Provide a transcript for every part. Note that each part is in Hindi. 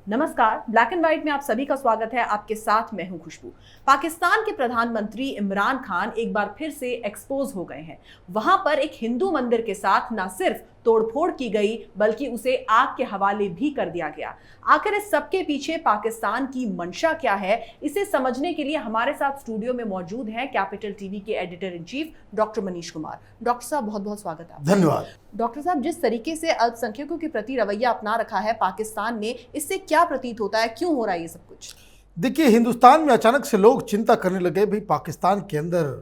नमस्कार, ब्लैक एंड व्हाइट में आप सभी का स्वागत है। आपके साथ मैं हूं खुशबू। पाकिस्तान के प्रधानमंत्री इमरान खान एक बार फिर से एक्सपोज हो गए हैं। वहां पर एक हिंदू मंदिर के साथ न सिर्फ तोड़फोड़ की गई बल्कि उसे आग के हवाले भी कर दिया गया। आखिर इस सबके पीछे पाकिस्तान की मंशा क्या है, इसे समझने के लिए हमारे साथ स्टूडियो में मौजूद हैं कैपिटल टीवी के editor in chief doctor Manish Kumar. Doctor साहब, बहुत बहुत स्वागत है आपका। धन्यवाद। डॉक्टर साहब, जिस तरीके से अल्पसंख्यकों के प्रति रवैया अपना रखा है पाकिस्तान ने, इससे क्या प्रतीत होता है, क्यों हो रहा है ये सब कुछ? देखिए, हिंदुस्तान में अचानक से लोग चिंता करने लगे, भाई पाकिस्तान के अंदर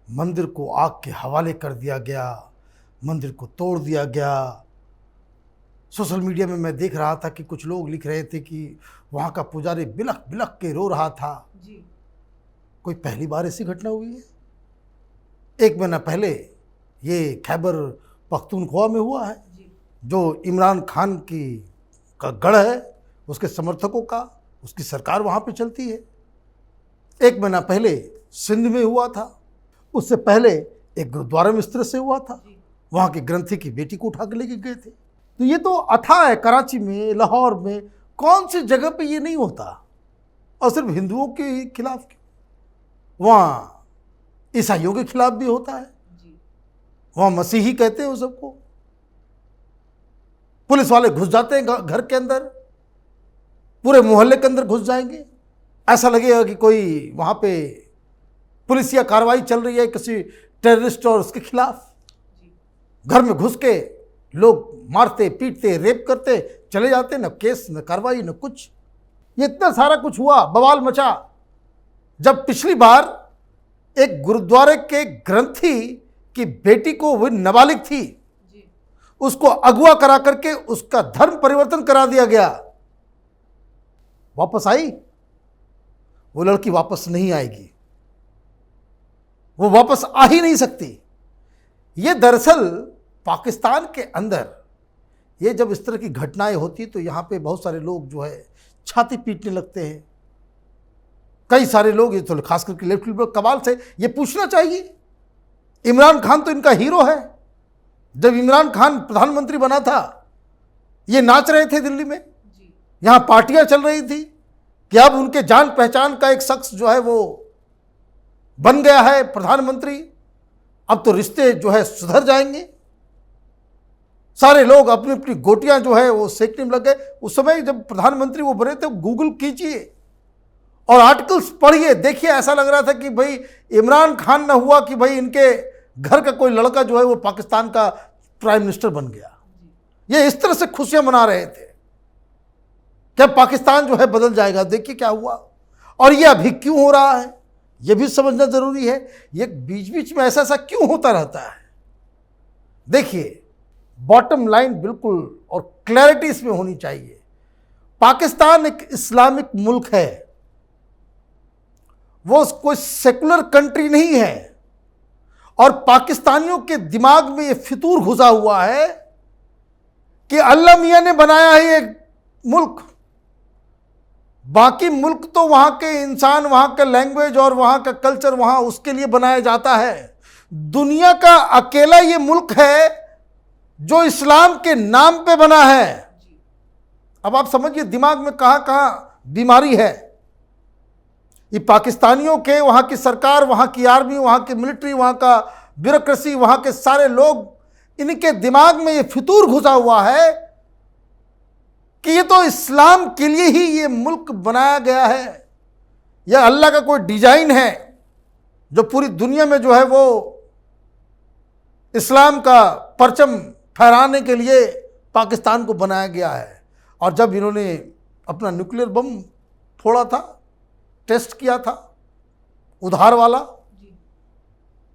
मंदिर को आग के हवाले कर दिया गया, मंदिर को तोड़ दिया गया। सोशल मीडिया में मैं देख रहा था कि कुछ लोग लिख रहे थे कि वहाँ का पुजारी बिलख बिलख के रो रहा था। जी। कोई पहली बार ऐसी घटना हुई है? एक महीना पहले ये खैबर पख्तूनख्वा में हुआ है, जो इमरान खान का गढ़ है, उसके समर्थकों का, उसकी सरकार वहाँ पे चलती है। एक महीना पहले सिंध में हुआ था, उससे पहले एक गुरुद्वारा में इस तरह से हुआ था, वहाँ के ग्रंथी की बेटी को उठा के लेके गए थे। तो ये तो अथाह है, कराची में, लाहौर में, कौन सी जगह पे ये नहीं होता? और सिर्फ हिंदुओं के खिलाफ क्यों? वहाँ ईसाइयों के खिलाफ भी होता है, वहाँ मसीही कहते हैं वो सबको। पुलिस वाले घुस जाते हैं घर के अंदर, पूरे मोहल्ले के अंदर घुस जाएंगे, ऐसा लगेगा कि कोई वहाँ पे पुलिसिया कार्रवाई चल रही है किसी टेररिस्ट और उसके खिलाफ। घर में घुस के लोग मारते पीटते रेप करते चले जाते, न केस न कार्रवाई न कुछ। ये इतना सारा कुछ हुआ, बवाल मचा। जब पिछली बार एक गुरुद्वारे के ग्रंथी की बेटी को, वो नाबालिग थी, उसको अगवा करा करके उसका धर्म परिवर्तन करा दिया गया, वापस आई? वो लड़की वापस नहीं आएगी, वो वापस आ ही नहीं सकती। ये दरअसल पाकिस्तान के अंदर ये जब इस तरह की घटनाएं होती तो यहाँ पे बहुत सारे लोग जो है छाती पीटने लगते हैं। कई सारे लोग, ये तो खास करके लेफ्ट विंग कमाल से ये पूछना चाहिए, इमरान खान तो इनका हीरो है। जब इमरान खान प्रधानमंत्री बना था, ये नाच रहे थे दिल्ली में, यहाँ पार्टियां चल रही थी कि अब उनके जान पहचान का एक शख्स जो है वो बन गया है प्रधानमंत्री, अब तो रिश्ते जो है सुधर जाएंगे। सारे लोग अपनी अपनी गोटियां जो है वो सेकने में लग गए। उस समय जब प्रधानमंत्री वो बने थे, गूगल कीजिए और आर्टिकल्स पढ़िए, देखिए, ऐसा लग रहा था कि भाई इमरान खान ना हुआ कि भाई इनके घर का कोई लड़का जो है वो पाकिस्तान का प्राइम मिनिस्टर बन गया। ये इस तरह से खुशियां मना रहे थे क्या पाकिस्तान जो है बदल जाएगा। देखिए क्या हुआ, और ये अभी क्यों हो रहा है ये भी समझना जरूरी है। ये बीच बीच में ऐसा क्यों होता रहता है? देखिए, बॉटम लाइन बिल्कुल और क्लैरिटी इसमें होनी चाहिए। पाकिस्तान एक इस्लामिक मुल्क है, वो कोई सेकुलर कंट्री नहीं है। और पाकिस्तानियों के दिमाग में ये फितूर घुसा हुआ है कि अल्लाह मियां ने बनाया है ये मुल्क, बाकी मुल्क तो वहां के इंसान, वहां का लैंग्वेज और वहां का कल्चर वहां उसके लिए बनाया जाता है। दुनिया का अकेला ये मुल्क है जो इस्लाम के नाम पे बना है। अब आप समझिए दिमाग में कहां कहां बीमारी है। ये पाकिस्तानियों के, वहाँ की सरकार, वहाँ की आर्मी, वहाँ की मिलिट्री, वहाँ का ब्यूरोक्रेसी, वहाँ के सारे लोग, इनके दिमाग में ये फितूर घुसा हुआ है कि ये तो इस्लाम के लिए ही ये मुल्क बनाया गया है, यह अल्लाह का कोई डिजाइन है जो पूरी दुनिया में जो है वो इस्लाम का परचम फहराने के लिए पाकिस्तान को बनाया गया है। और जब इन्होंने अपना न्यूक्लियर बम फोड़ा था, टेस्ट किया था उधार वाला,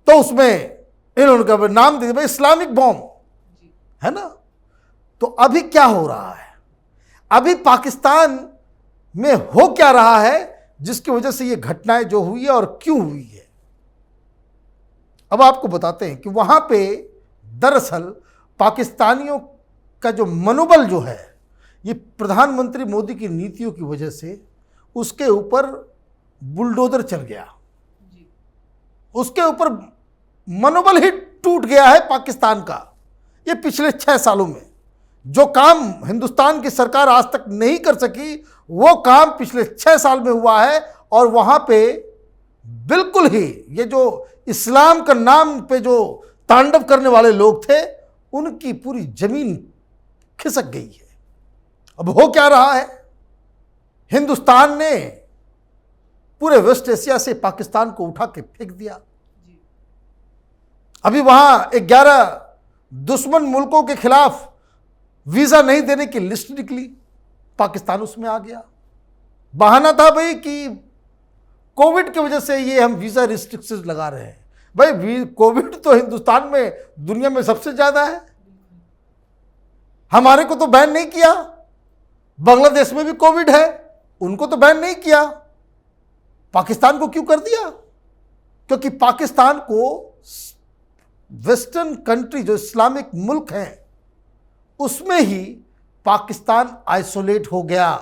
तो उसमें इन्होंने कहा नाम दे दिया इस्लामिक बॉम्ब, है ना। तो अभी क्या हो रहा है, अभी पाकिस्तान में हो क्या रहा है जिसकी वजह से ये घटनाएं जो हुई है और क्यों हुई है, अब आपको बताते हैं कि वहां पे दरअसल पाकिस्तानियों का जो मनोबल जो है, ये प्रधानमंत्री मोदी की नीतियों की वजह से उसके ऊपर बुलडोजर चल गया, उसके ऊपर मनोबल ही टूट गया है पाकिस्तान का। ये पिछले 6 सालों में जो काम हिंदुस्तान की सरकार आज तक नहीं कर सकी वो काम पिछले 6 साल में हुआ है। और वहां पे बिल्कुल ही ये जो इस्लाम का नाम पे जो तांडव करने वाले लोग थे उनकी पूरी जमीन खिसक गई है। अब हो क्या रहा है, हिंदुस्तान ने पूरे वेस्ट एशिया से पाकिस्तान को उठा के फेंक दिया। अभी वहां 11 दुश्मन मुल्कों के खिलाफ वीजा नहीं देने की लिस्ट निकली, पाकिस्तान उसमें आ गया। बहाना था भाई कि कोविड की वजह से ये हम वीजा रिस्ट्रिक्शंस लगा रहे हैं। भाई कोविड तो हिंदुस्तान में दुनिया में सबसे ज्यादा है, हमारे को तो बैन नहीं किया। बांग्लादेश में भी कोविड है, उनको तो बैन नहीं किया, पाकिस्तान को क्यों कर दिया? क्योंकि पाकिस्तान को वेस्टर्न कंट्री जो इस्लामिक मुल्क हैं उसमें ही पाकिस्तान आइसोलेट हो गया।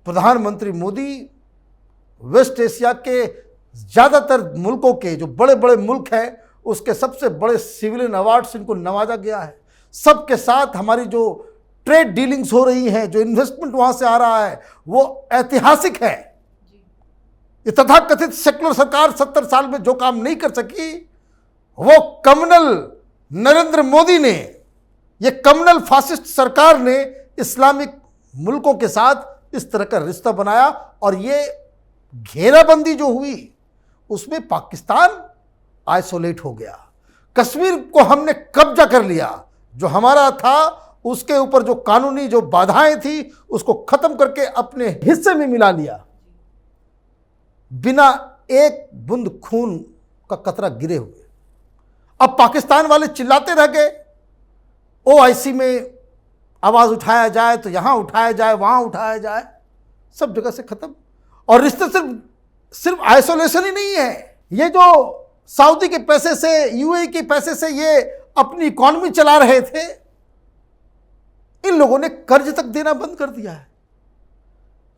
प्रधानमंत्री मोदी वेस्ट एशिया के ज़्यादातर मुल्कों के जो बड़े बड़े मुल्क हैं उसके सबसे बड़े सिविलियन अवार्ड से इनको नवाजा गया है। सबके साथ हमारी जो ट्रेड डीलिंग्स हो रही हैं, जो इन्वेस्टमेंट वहाँ से आ रहा है वो ऐतिहासिक है। ये तथाकथित सेकुलर सरकार 70 साल में जो काम नहीं कर सकी वो कम्युनल नरेंद्र मोदी ने, ये कम्युनल फासिस्ट सरकार ने इस्लामिक मुल्कों के साथ इस तरह का रिश्ता बनाया। और ये घेराबंदी जो हुई उसमें पाकिस्तान आइसोलेट हो गया। कश्मीर को हमने कब्जा कर लिया, जो हमारा था उसके ऊपर जो कानूनी जो बाधाएं थी उसको खत्म करके अपने हिस्से में मिला लिया, बिना एक बूंद खून का कतरा गिरे हुए। अब पाकिस्तान वाले चिल्लाते रह गए, ओआईसी में आवाज उठाया जाए तो यहां उठाया जाए, वहां उठाया जाए, सब जगह से खत्म। और रिश्ते सिर्फ आइसोलेशन ही नहीं है, ये जो सऊदी के पैसे से, यूएई के पैसे से ये अपनी इकॉनमी चला रहे थे, इन लोगों ने कर्ज तक देना बंद कर दिया है।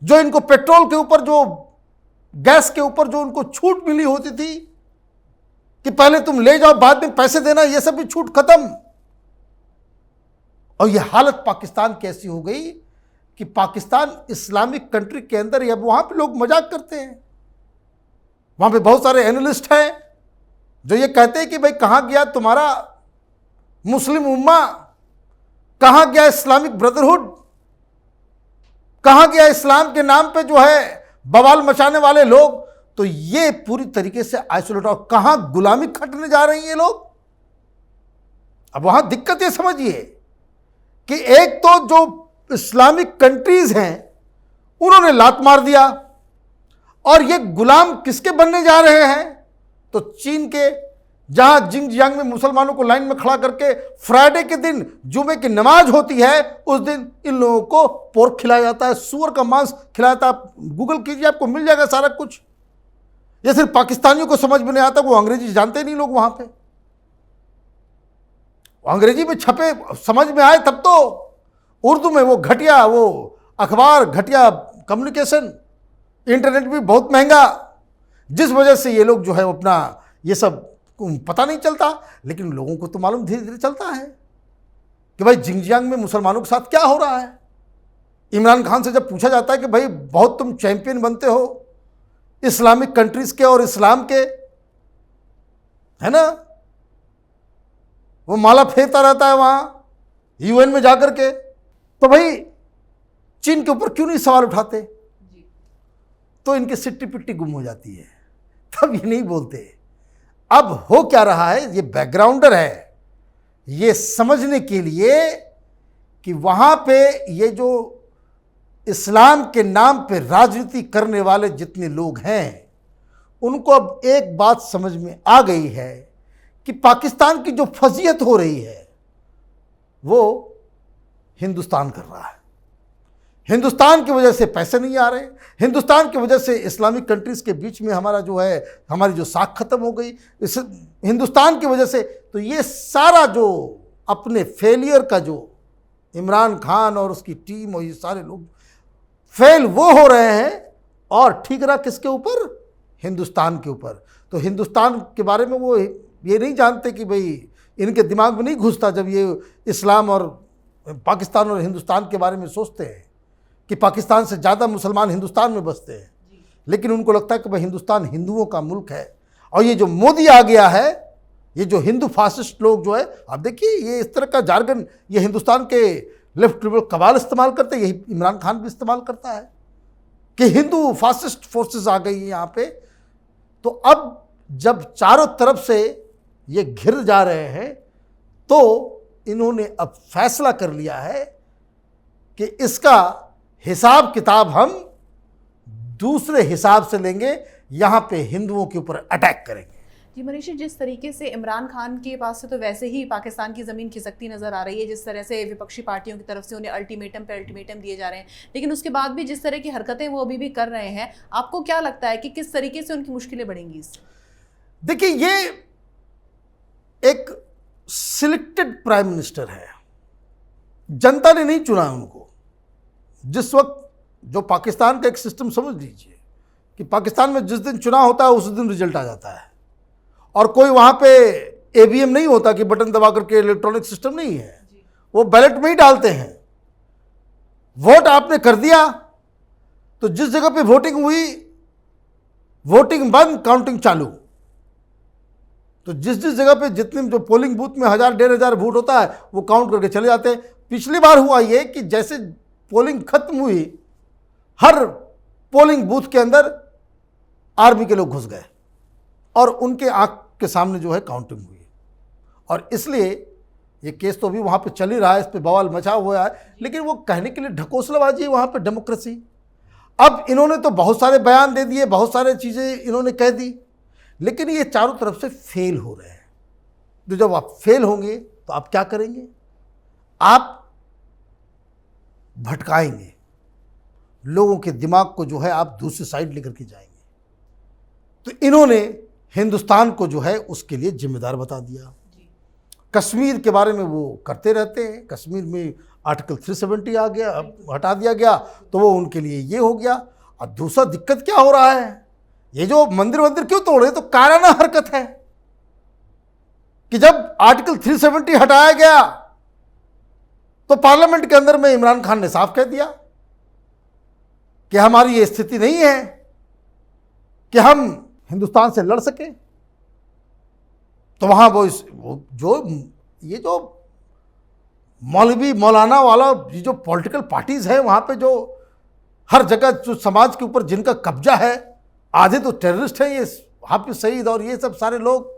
जो इनको पेट्रोल के ऊपर, जो गैस के ऊपर जो उनको छूट मिली होती थी कि पहले तुम ले जाओ बाद में पैसे देना, ये सब भी छूट खत्म। और ये हालत पाकिस्तान की ऐसी हो गई कि पाकिस्तान इस्लामिक कंट्री के अंदर, अब वहां पे लोग मजाक करते हैं, वहां पे बहुत सारे एनालिस्ट हैं जो ये कहते हैं कि भाई कहां गया तुम्हारा मुस्लिम उम्मा, कहां गया इस्लामिक ब्रदरहुड, कहां गया इस्लाम के नाम पे जो है बवाल मचाने वाले लोग। तो ये पूरी तरीके से आइसोलेट, और कहां गुलामी खटने जा रही है लोग। अब वहां दिक्कत ये समझिए कि एक तो जो इस्लामिक कंट्रीज हैं उन्होंने लात मार दिया, और ये गुलाम किसके बनने जा रहे हैं? तो चीन के, जहां जिंगजियांग में मुसलमानों को लाइन में खड़ा करके फ्राइडे के दिन जुमे की नमाज होती है उस दिन इन लोगों को पोर्क खिलाया जाता है, सूअर का मांस खिलाया जाता है। आप गूगल कीजिए, आपको मिल जाएगा सारा कुछ। ये सिर्फ पाकिस्तानियों को समझ में नहीं आता, वो अंग्रेजी जानते नहीं लोग वहां पे। अंग्रेजी में छपे समझ में आए तब तो, उर्दू में वो घटिया, वो अखबार घटिया, कम्युनिकेशन, इंटरनेट भी बहुत महंगा, जिस वजह से ये लोग जो है अपना ये सब पता नहीं चलता। लेकिन लोगों को तो मालूम धीरे धीरे चलता है कि भाई जिंगजियांग में मुसलमानों के साथ क्या हो रहा है। इमरान खान से जब पूछा जाता है कि भाई बहुत तुम चैंपियन बनते हो इस्लामिक कंट्रीज के और इस्लाम के, है ना, वो माला फेरता रहता है वहां यूएन में जाकर के, तो भाई चीन के ऊपर क्यों नहीं सवाल उठाते? तो इनकी सिट्टी पिट्टी गुम हो जाती है, तब ये नहीं बोलते। अब हो क्या रहा है, ये बैकग्राउंडर है ये समझने के लिए कि वहां पे ये जो इस्लाम के नाम पे राजनीति करने वाले जितने लोग हैं उनको अब एक बात समझ में आ गई है कि पाकिस्तान की जो फजीहत हो रही है वो हिंदुस्तान कर रहा है। हिंदुस्तान की वजह से पैसे नहीं आ रहे, हिंदुस्तान की वजह से इस्लामिक कंट्रीज़ के बीच में हमारा जो है, हमारी जो साख खत्म हो गई इस हिंदुस्तान की वजह से। तो ये सारा जो अपने फेलियर का जो इमरान खान और उसकी टीम और ये सारे लोग फेल वो हो रहे हैं, और ठीक रहा किसके ऊपर? हिंदुस्तान के ऊपर। तो हिंदुस्तान के बारे में वो ये नहीं जानते कि भाई इनके दिमाग में नहीं घुसता जब ये इस्लाम और पाकिस्तान और हिंदुस्तान के बारे में सोचते हैं कि पाकिस्तान से ज़्यादा मुसलमान हिंदुस्तान में बसते हैं, लेकिन उनको लगता है कि भाई हिंदुस्तान हिंदुओं का मुल्क है। और ये जो मोदी आ गया है, ये जो हिंदू फासिस्ट लोग जो है, आप देखिए ये इस तरह का जार्गन ये हिंदुस्तान के लेफ्ट लिबरल कबाल इस्तेमाल करते हैं, यही इमरान खान भी इस्तेमाल करता है कि हिंदू फासिस्ट फोर्सेस आ गई हैं यहाँ पे। तो अब जब चारों तरफ से ये घिर जा रहे हैं, तो इन्होंने अब फैसला कर लिया है कि इसका हिसाब किताब हम दूसरे हिसाब से लेंगे, यहाँ पे हिंदुओं के ऊपर अटैक करेंगे। जी मनीष जी, जिस तरीके से इमरान खान के पास से तो वैसे ही पाकिस्तान की ज़मीन खिसकती नज़र आ रही है, जिस तरह से विपक्षी पार्टियों की तरफ से उन्हें अल्टीमेटम पे अल्टीमेटम दिए जा रहे हैं, लेकिन उसके बाद भी जिस तरह की हरकतें वो अभी भी कर रहे हैं, आपको क्या लगता है कि किस तरीके से उनकी मुश्किलें बढ़ेंगी इससे? देखिए, ये एक सिलेक्टेड प्राइम मिनिस्टर है, जनता ने नहीं चुना उनको। जिस वक्त जो पाकिस्तान का एक सिस्टम समझ लीजिए कि पाकिस्तान में जिस दिन चुनाव होता है उस दिन रिजल्ट आ जाता है, और कोई वहाँ पे ईवीएम नहीं होता कि बटन दबा करके, इलेक्ट्रॉनिक सिस्टम नहीं है, वो बैलेट में ही डालते हैं। वोट आपने कर दिया तो जिस जगह पे वोटिंग हुई, वोटिंग बंद, काउंटिंग चालू। तो जिस जिस जगह पे जितने जो पोलिंग बूथ में 1000-1500 वोट होता है वो काउंट करके चले जाते हैं। पिछली बार हुआ ये कि जैसे पोलिंग खत्म हुई, हर पोलिंग बूथ के अंदर आर्मी के लोग घुस गए और उनके आंख के सामने जो है काउंटिंग हुई। और इसलिए ये केस तो अभी वहाँ पे चल ही रहा है, इस पे बवाल मचा हुआ है, लेकिन वो कहने के लिए ढकोसलाबाजी है वहाँ पे, डेमोक्रेसी। अब इन्होंने तो बहुत सारे बयान दे दिए, बहुत सारे चीज़ें इन्होंने कह दी, लेकिन ये चारों तरफ से फेल हो रहे हैं। तो जब आप फेल होंगे तो आप क्या करेंगे? आप भटकाएंगे लोगों के दिमाग को, जो है आप दूसरी साइड लेकर के जाएंगे। तो इन्होंने हिंदुस्तान को जो है उसके लिए जिम्मेदार बता दिया। कश्मीर के बारे में वो करते रहते हैं, कश्मीर में आर्टिकल 370 आ गया, हटा दिया गया, तो वो उनके लिए ये हो गया। और दूसरा दिक्कत क्या हो रहा है, ये जो मंदिर क्यों तोड़े, तो काराना हरकत है कि जब आर्टिकल 370 हटाया गया तो पार्लियामेंट के अंदर में इमरान खान ने साफ कह दिया कि हमारी ये स्थिति नहीं है कि हम हिंदुस्तान से लड़ सके। तो वहाँ ये जो मौलवी मौलाना वाला ये जो पॉलिटिकल पार्टीज़ है, वहाँ पे जो हर जगह जो समाज के ऊपर जिनका कब्जा है, आधे तो टेररिस्ट हैं, ये हाफिज सईद और ये सब सारे लोग,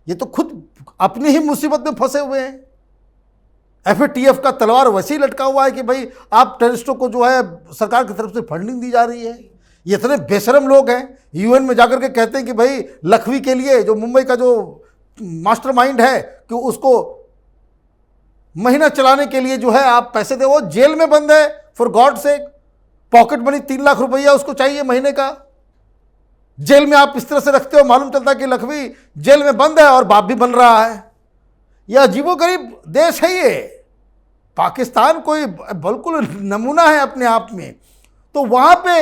ये तो खुद अपनी ही मुसीबत में फंसे हुए हैं। एफएटीएफ का तलवार वैसे ही लटका हुआ है कि भाई आप टेररिस्टों को जो है सरकार की तरफ से फंडिंग दी जा रही है। ये इतने बेशरम लोग हैं, यूएन में जाकर के कहते हैं कि भाई लखवी के लिए, जो मुंबई का जो मास्टरमाइंड है, कि उसको महीना चलाने के लिए जो है आप पैसे दे। वो जेल में बंद है, फॉर गॉड से, पॉकेट मनी 3 लाख रुपया उसको चाहिए महीने का। जेल में आप इस तरह से रखते हो, मालूम चलता है कि लखवी जेल में बंद है और बाप भी बन रहा है। यह अजीबोगरीब देश है ये। पाकिस्तान कोई बिल्कुल नमूना है अपने आप में। तो वहाँ पे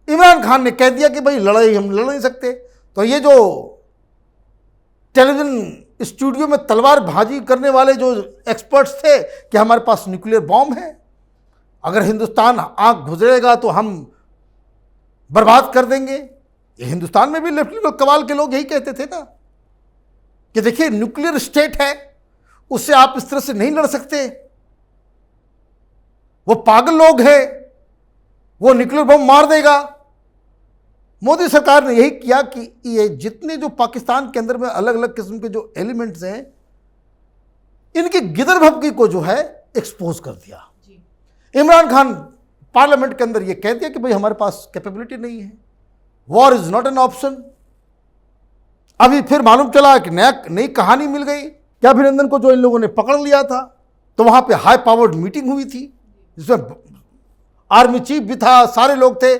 इमरान खान ने कह दिया कि भाई लड़ाई हम लड़ नहीं सकते। तो ये जो टेलीविजन स्टूडियो में तलवार भाजी करने वाले जो एक्सपर्ट्स थे कि हमारे पास न्यूक्लियर बॉम्ब है, अगर हिंदुस्तान आंख घुसरेगा तो हम बर्बाद कर देंगे। ये हिंदुस्तान में भी लेफ्टिनेंट कमाल के लोग यही कहते थे ना कि देखिए न्यूक्लियर स्टेट है, उससे आप इस तरह से नहीं लड़ सकते। वो पागल लोग हैं, वो न्यूक्लियर बम मार देगा। मोदी सरकार ने यही किया कि ये जितने जो पाकिस्तान के अंदर में अलग अलग किस्म के जो एलिमेंट्स हैं, इनकी गिदरभबकी को जो है एक्सपोज कर दिया। इमरान खान पार्लियामेंट के अंदर ये कह दिया कि भाई हमारे पास कैपेबिलिटी नहीं है, war is not an option. अभी फिर मालूम चला कि नई कहानी मिल गई कि अभिनंदन को जो इन लोगों ने पकड़ लिया था, तो वहां पे हाई पावर्ड मीटिंग हुई थी जिसमें आर्मी चीफ भी था, सारे लोग थे।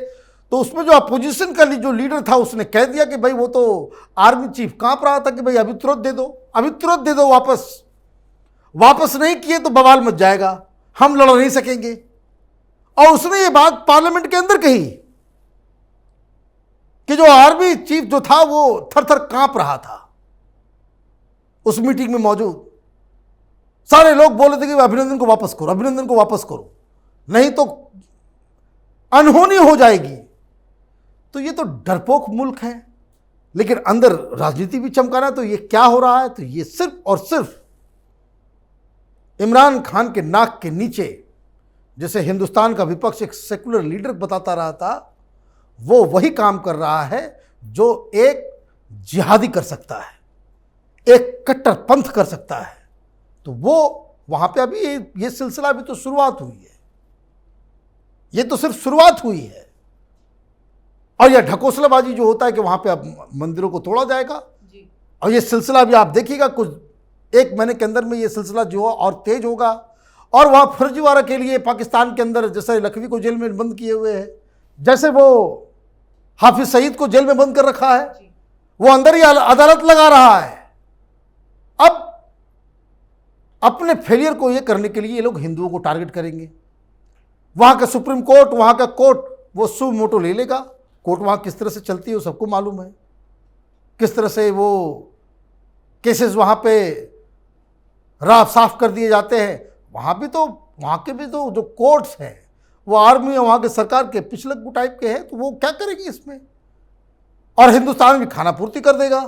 तो उसमें जो अपोजिशन का जो लीडर था उसने कह दिया कि भाई वो तो आर्मी चीफ कांप रहा था कि भाई अभी तुरंत दे दो, अभी तुरंत दे दो, वापस नहीं किए तो बवाल मच जाएगा, हम लड़ नहीं सकेंगे। और उसने ये बात पार्लियामेंट के अंदर कही कि जो आर्मी चीफ जो था वो थर थर कांप रहा था उस मीटिंग में मौजूद। सारे लोग बोल रहे थे कि अभिनंदन को वापस करो, अभिनंदन को वापस करो, नहीं तो अनहोनी हो जाएगी। तो ये तो डरपोक मुल्क है, लेकिन अंदर राजनीति भी चमकाना। तो ये क्या हो रहा है? तो ये सिर्फ और सिर्फ इमरान खान के नाक के नीचे, जैसे हिंदुस्तान का विपक्ष एक सेकुलर लीडर बताता रहा था, वो वही काम कर रहा है जो एक जिहादी कर सकता है, एक कट्टरपंथ कर सकता है। तो वो वहां पे अभी ये सिलसिला अभी तो शुरुआत हुई है, ये तो सिर्फ शुरुआत हुई है। और यह ढकोसलाबाजी जो होता है कि वहां पे अब मंदिरों को तोड़ा जाएगा, और ये सिलसिला भी आप देखिएगा कुछ एक महीने के अंदर में ये सिलसिला जो है और तेज होगा। और वहाँ फर्जीवाड़ा के लिए पाकिस्तान के अंदर जैसे लखवी को जेल में बंद किए हुए हैं, जैसे वो हाफिज सईद को जेल में बंद कर रखा है, वो अंदर ही अदालत लगा रहा है। अब अपने फेलियर को ये करने के लिए ये लोग हिंदुओं को टारगेट करेंगे। वहाँ का सुप्रीम कोर्ट, वहाँ का कोर्ट वो सु मोटो ले लेगा। कोर्ट वहाँ किस तरह से चलती है वो सबको मालूम है, किस तरह से वो केसेस वहाँ पे राह साफ कर दिए जाते हैं। वहाँ भी तो वहाँ के भी तो जो कोर्ट्स हैं वो आर्मी और वहाँ के सरकार के पिछलग्गू टाइप के हैं, तो वो क्या करेगी इसमें? और हिंदुस्तान भी खाना पूर्ति कर देगा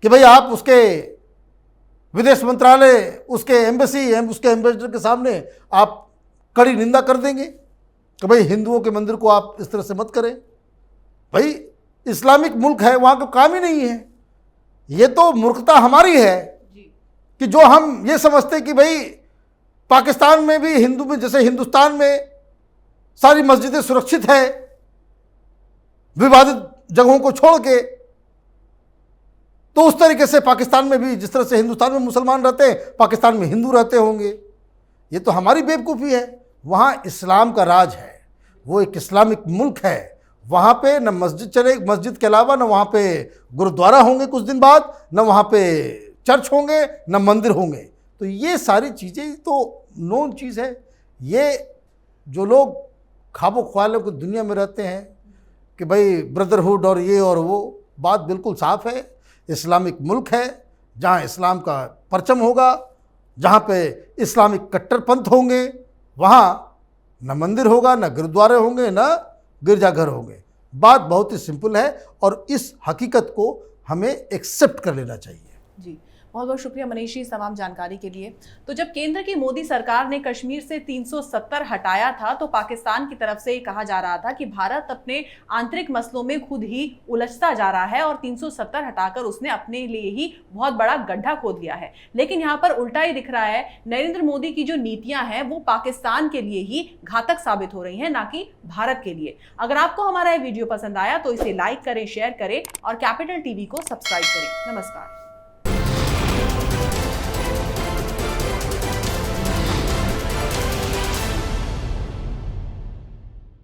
कि भाई आप उसके विदेश मंत्रालय, उसके एम्बेसी, उसके एम्बेसडर के सामने आप कड़ी निंदा कर देंगे कि भाई हिंदुओं के मंदिर को आप इस तरह से मत करें। भाई इस्लामिक मुल्क है, वहाँ का काम ही नहीं है। ये तो मूर्खता हमारी है कि जो हम ये समझते कि भाई पाकिस्तान में भी हिंदू में, जैसे हिंदुस्तान में सारी मस्जिदें सुरक्षित है विवादित जगहों को छोड़ के, तो उस तरीके से पाकिस्तान में भी जिस तरह से हिंदुस्तान में मुसलमान रहते हैं पाकिस्तान में हिंदू रहते होंगे। ये तो हमारी बेवकूफ़ी है। वहाँ इस्लाम का राज है, वो एक इस्लामिक मुल्क है। वहाँ पे न मस्जिद चले, मस्जिद के अलावा न वहाँ पे गुरुद्वारा होंगे कुछ दिन बाद, न वहाँ पे चर्च होंगे, न मंदिर होंगे। तो ये सारी चीज़ें तो नोन चीज़ है। ये जो लोग ख्वाबों ख्यालों की दुनिया में रहते हैं कि भाई ब्रदरहुड और ये और वो, बात बिल्कुल साफ़ है। इस्लामिक मुल्क है जहाँ इस्लाम का परचम होगा, जहाँ पे इस्लामिक कट्टरपंथ होंगे, वहाँ न मंदिर होगा, न गुरुद्वारे होंगे, न गिरजाघर होंगे। बात बहुत ही सिंपल है और इस हकीकत को हमें एक्सेप्ट कर लेना चाहिए। जी, बहुत बहुत शुक्रिया मनीष जी इस तमाम जानकारी के लिए। तो जब केंद्र की मोदी सरकार ने कश्मीर से 370 हटाया था तो पाकिस्तान की तरफ से कहा जा रहा था कि भारत अपने आंतरिक मसलों में खुद ही उलझता जा रहा है और 370 हटाकर उसने अपने लिए ही बहुत बड़ा गड्ढा खोद लिया है। लेकिन यहाँ पर उल्टा ही दिख रहा है। नरेंद्र मोदी की जो नीतियां हैं वो पाकिस्तान के लिए ही घातक साबित हो रही हैं, ना कि भारत के लिए। अगर आपको हमारा ये वीडियो पसंद आया तो इसे लाइक करें, शेयर करें और कैपिटल टीवी को सब्सक्राइब करें। नमस्कार।